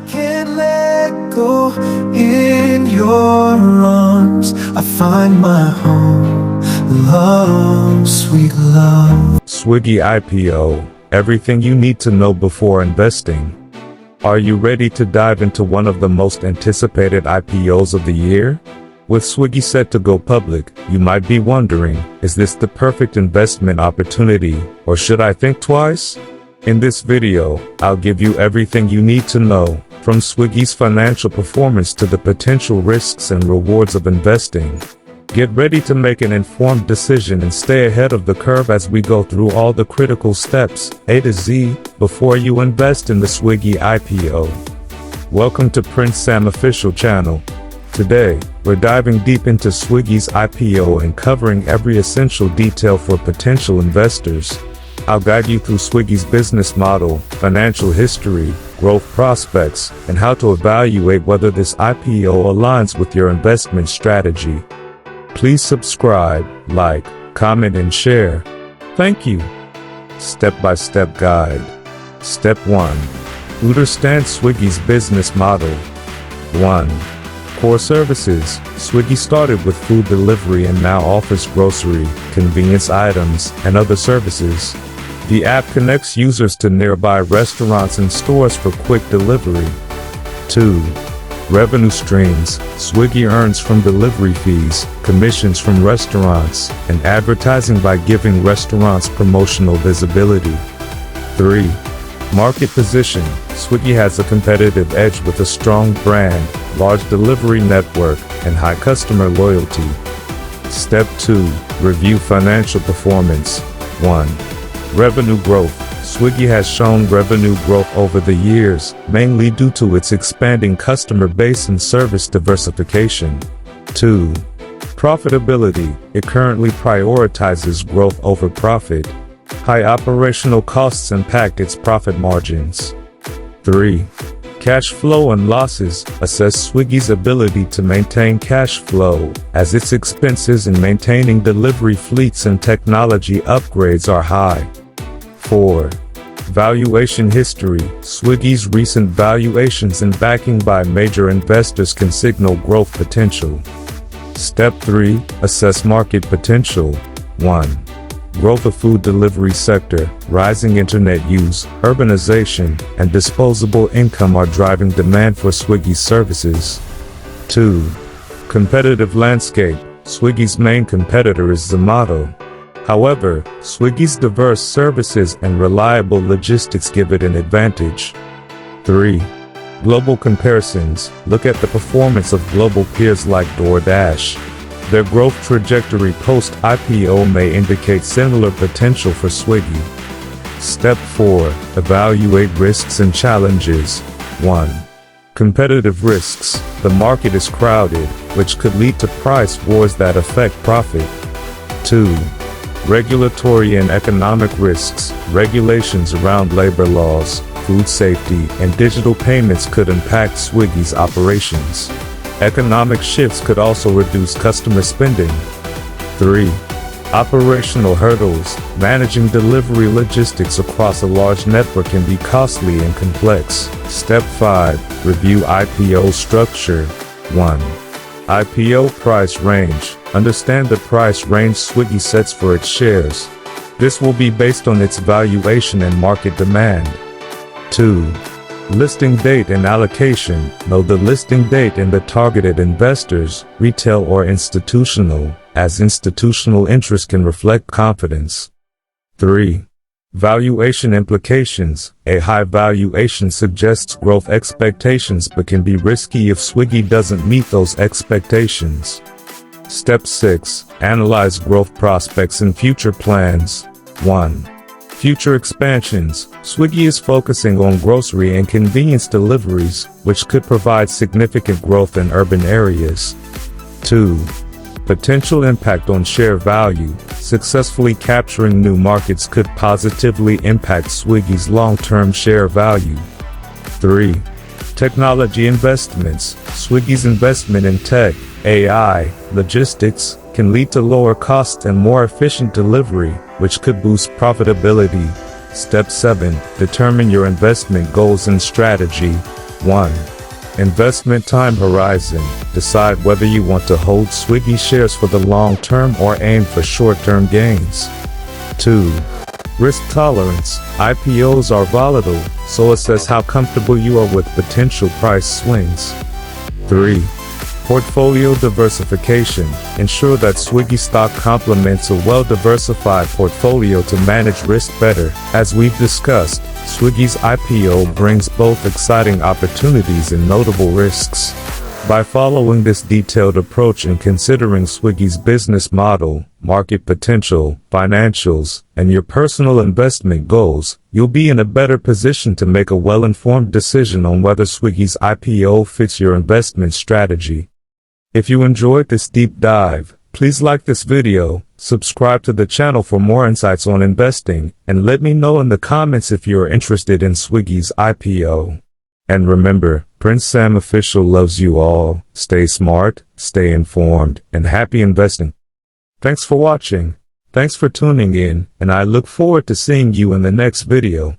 can't let go. In your arms I find my home. Love, sweet love. Swiggy IPO, everything you need to know before investing. Are you ready to dive into one of the most anticipated IPOs of the year? With Swiggy set to go public, you might be wondering, is this the perfect investment opportunity, or should I think twice? In this video, I'll give you everything you need to know, from Swiggy's financial performance to the potential risks and rewards of investing. Get ready to make an informed decision and stay ahead of the curve as we go through all the critical steps, A to Z, before you invest in the Swiggy IPO. Welcome to Prince Sam Official Channel. Today, we're diving deep into Swiggy's IPO and covering every essential detail for potential investors. I'll guide you through Swiggy's business model, financial history, growth prospects, and how to evaluate whether this IPO aligns with your investment strategy. Please subscribe, like, comment, and share. Thank you. Step-by-step guide. Step 1. Understand Swiggy's business model. 1. Core services. Swiggy started with food delivery and now offers grocery, convenience items, and other services. The app connects users to nearby restaurants and stores for quick delivery. 2. Revenue streams. Swiggy earns from delivery fees, commissions from restaurants, and advertising by giving restaurants promotional visibility. 3. Market position. Swiggy has a competitive edge with a strong brand, large delivery network, and high customer loyalty. Step 2. Review financial performance. 1. Revenue growth. Swiggy has shown revenue growth over the years, mainly due to its expanding customer base and service diversification. 2. Profitability. It currently prioritizes growth over profit. High operational costs impact its profit margins. 3. Cash flow and losses. Assess Swiggy's ability to maintain cash flow, as its expenses in maintaining delivery fleets and technology upgrades are high. 4. Valuation history. Swiggy's recent valuations and backing by major investors can signal growth potential. Step 3. Assess market potential. 1. Growth of food delivery sector. Rising internet use, urbanization, and disposable income are driving demand for Swiggy's services. 2. Competitive landscape. Swiggy's main competitor is Zomato. However, Swiggy's diverse services and reliable logistics give it an advantage. 3. Global comparisons. Look at the performance of global peers like DoorDash. Their growth trajectory post-IPO may indicate similar potential for Swiggy. Step 4. Evaluate risks and challenges. 1. Competitive risks. The market is crowded, which could lead to price wars that affect profit. 2. Regulatory and economic risks. Regulations around labor laws, food safety, and digital payments could impact Swiggy's operations. Economic shifts could also reduce customer spending. 3. Operational hurdles. Managing delivery logistics across a large network can be costly and complex. Step 5. Review IPO structure. 1. IPO price range. Understand the price range Swiggy sets for its shares. This will be based on its valuation and market demand. 2. Listing date and allocation. Know the listing date and the targeted investors, retail or institutional, as institutional interest can reflect confidence. 3. Valuation implications. A high valuation suggests growth expectations but can be risky if Swiggy doesn't meet those expectations. Step 6. Analyze growth prospects and future plans. 1. Future expansions. Swiggy is focusing on grocery and convenience deliveries, which could provide significant growth in urban areas. 2. Potential impact on share value. Successfully capturing new markets could positively impact Swiggy's long-term share value. 3. Technology investments. Swiggy's investment in tech, AI, logistics, can lead to lower costs and more efficient delivery, which could boost profitability. Step 7. Determine your investment goals and strategy. 1. Investment time horizon. Decide whether you want to hold Swiggy shares for the long term or aim for short-term gains. 2. Risk tolerance. IPOs are volatile, so assess how comfortable you are with potential price swings. 3. Portfolio diversification. Ensure that Swiggy stock complements a well-diversified portfolio to manage risk better. As we've discussed, Swiggy's IPO brings both exciting opportunities and notable risks. By following this detailed approach and considering Swiggy's business model, market potential, financials, and your personal investment goals, you'll be in a better position to make a well-informed decision on whether Swiggy's IPO fits your investment strategy. If you enjoyed this deep dive, please like this video, subscribe to the channel for more insights on investing, and let me know in the comments if you're interested in Swiggy's IPO. And remember, Prince Sam Official loves you all. Stay smart, stay informed, and happy investing. Thanks for watching. Thanks for tuning in, and I look forward to seeing you in the next video.